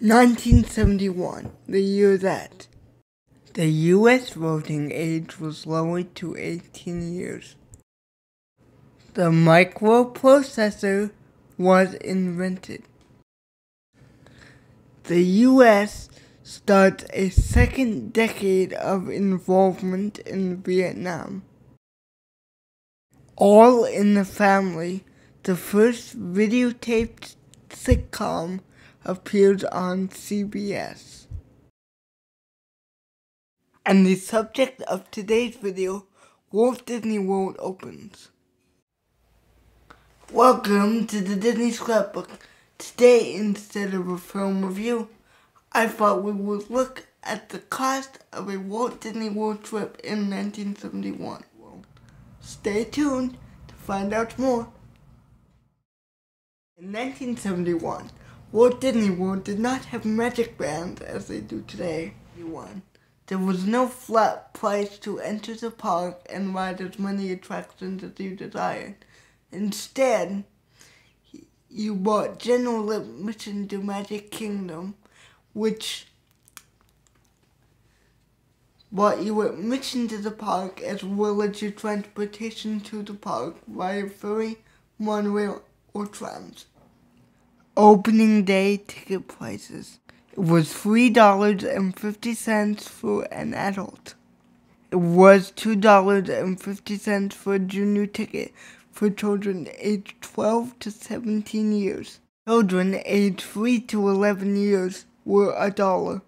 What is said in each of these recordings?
1971, the year that the U.S. voting age was lowered to 18 years. The microprocessor was invented. The U.S. starts a second decade of involvement in Vietnam. All in the Family, the first videotaped sitcom, appears on CBS. And the subject of today's video, Walt Disney World opens. Welcome to the Disney Scrapbook. Today, instead of a film review, I thought we would look at the cost of a Walt Disney World trip in 1971. Stay tuned to find out more. In 1971, Walt Disney World did not have magic bands as they do today. There was no flat price to enter the park and ride as many attractions as you desired. Instead, you bought general admission to Magic Kingdom, which bought you admission to the park as well as your transportation to the park via ferry, monorail, or trams. Opening day ticket prices. It was $3.50 for an adult. It was $2.50 for a junior ticket for children aged 12 to 17 years. Children aged 3 to 11 years were $1.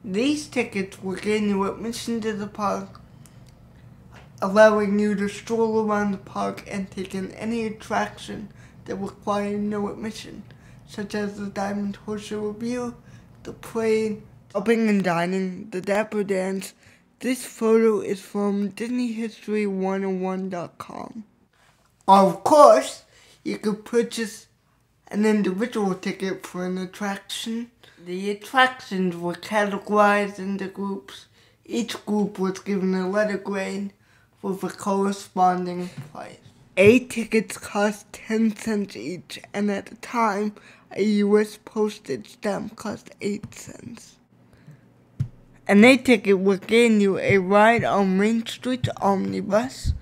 These tickets will gain you admission to the park, allowing you to stroll around the park and take in any attraction that require no admission, such as the Diamond Horse Review, the parade, shopping and dining, the Dapper Dance. This photo is from DisneyHistory101.com. Of course, you could purchase an individual ticket for an attraction. The attractions were categorized into groups. Each group was given a letter grade with a corresponding price. 8 tickets cost 10 cents each, and at the time, a U.S. postage stamp cost 8 cents. An 8 ticket would gain you a ride on Main Street Omnibus,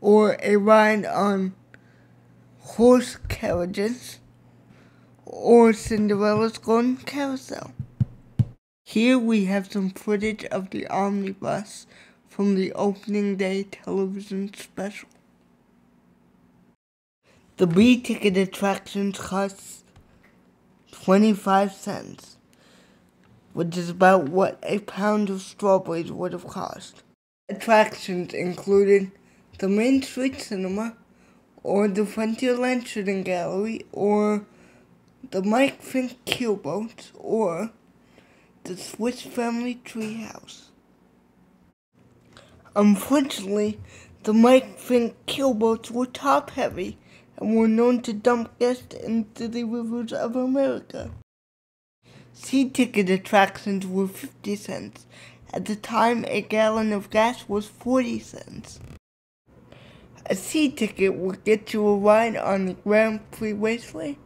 or a ride on horse carriages, or Cinderella's Golden Carousel. Here we have some footage of the omnibus from the opening day television special. The B-ticket attractions cost 25 cents, which is about what a pound of strawberries would have cost. Attractions included the Main Street Cinema, or the Frontierland Shooting Gallery, or the Mike Fink Keelboats, or the Swiss Family Treehouse. Unfortunately, the Mike Fink Keelboats were top-heavy and were known to dump guests into the rivers of America. C-ticket attractions were 50 cents. At the time, a gallon of gas was 40 cents. A C-ticket would get you a ride on the Grand Prix Raceway,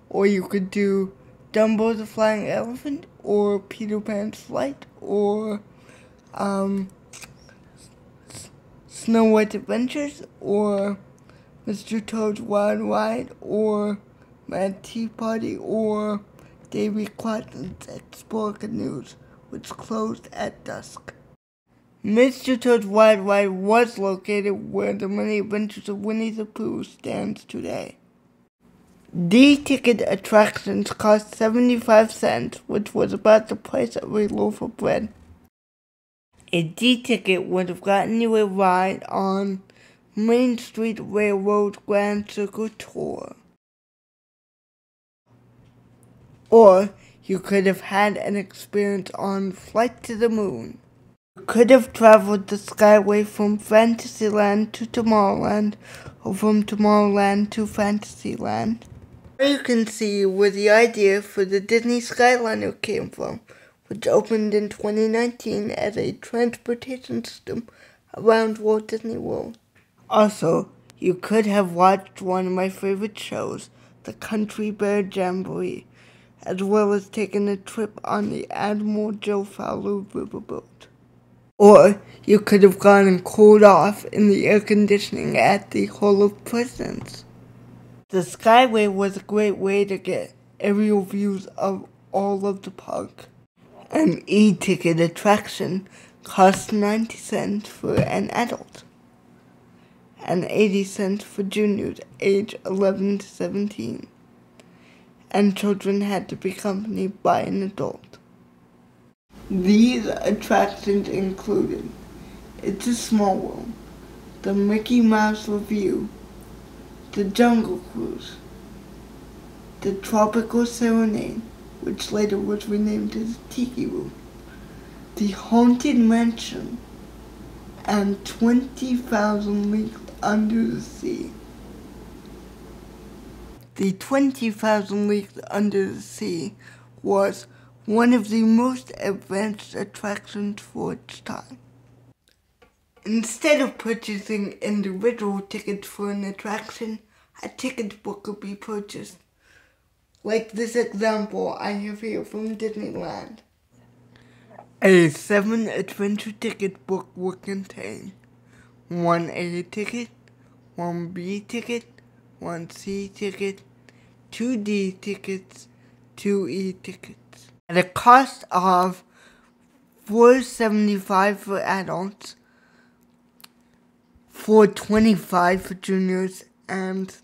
or you could do Dumbo the Flying Elephant, or Peter Pan's Flight, or Snow White's Adventures, or Mr. Toad's Wild Ride, or Mad Tea Party, or Davy Crockett Explore Canoes, which closed at dusk. Mr. Toad's Wild Ride was located where the Many Adventures of Winnie the Pooh stands today. D-ticket attractions cost 75 cents, which was about the price of a loaf of bread. A D-ticket would have gotten you a ride on Main Street Railroad Grand Circle Tour. Or you could have had an experience on Flight to the Moon. You could have traveled the Skyway from Fantasyland to Tomorrowland, or from Tomorrowland to Fantasyland. Here you can see where the idea for the Disney Skyliner came from, which opened in 2019 as a transportation system around Walt Disney World. Also, you could have watched one of my favorite shows, the Country Bear Jamboree, as well as taking a trip on the Admiral Joe Fowler riverboat. Or you could have gone and cooled off in the air conditioning at the Hall of Presidents. The Skyway was a great way to get aerial views of all of the park. An e-ticket attraction cost 90 cents for an adult and 80 cents for juniors age 11 to 17, and children had to be accompanied by an adult. These attractions included It's a Small World, the Mickey Mouse Revue, the Jungle Cruise, the Tropical Serenade, which later was renamed as Tiki Room, the Haunted Mansion, and 20,000 Leagues Under the Sea. The 20,000 Leagues Under the Sea was one of the most advanced attractions for its time. Instead of purchasing individual tickets for an attraction, a ticket book could be purchased. Like this example I have here from Disneyland. A 7-adventure ticket book will contain 1 A ticket, 1 B ticket, 1 C ticket, 2 D tickets, 2 E tickets. At a cost of $4.75 for adults, $4.25 for juniors, and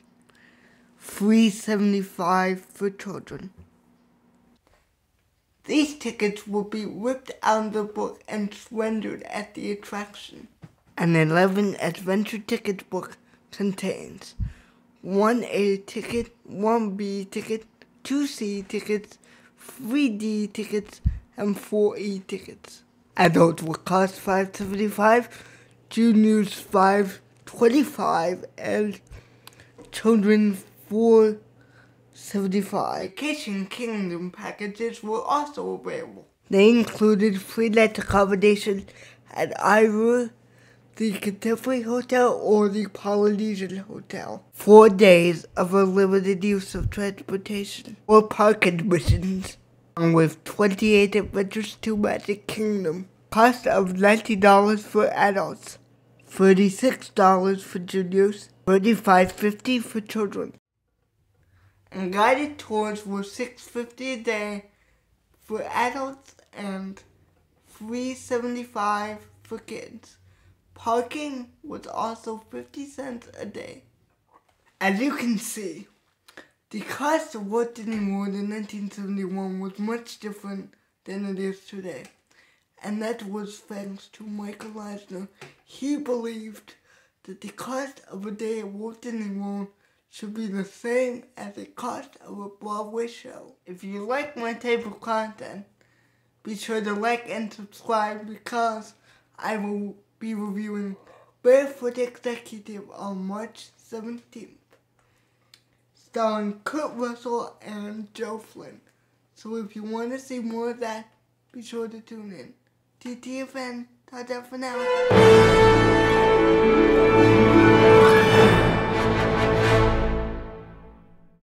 $3.75 for children. These tickets will be ripped out of the book and surrendered at the attraction. An 11-adventure ticket book contains 1 A ticket, 1 B ticket, 2 C tickets, 3 D tickets, and 4 E tickets. Adults will cost $5.75, juniors $5.25, and children $4.75. Vacation Kingdom packages were also available. They included free night accommodation at either the Contemporary Hotel or the Polynesian Hotel, 4 days of unlimited use of transportation or park admissions, along with 28 adventures to Magic Kingdom. Cost of $90 for adults, $36 for juniors, $35.50 for children. And guided tours were $6.50 a day for adults and $3.75 for kids. Parking was also 50 cents a day. As you can see, the cost of Walt Disney World in 1971 was much different than it is today. And that was thanks to Michael Eisner. He believed that the cost of a day at Walt Disney World should be the same as the cost of a Broadway show. If you like my type of content, be sure to like and subscribe because I will be reviewing Barefoot Executive on March 17th, starring Kurt Russell and Joe Flynn. So if you want to see more of that, be sure to tune in. TTFN, ta-ta for now.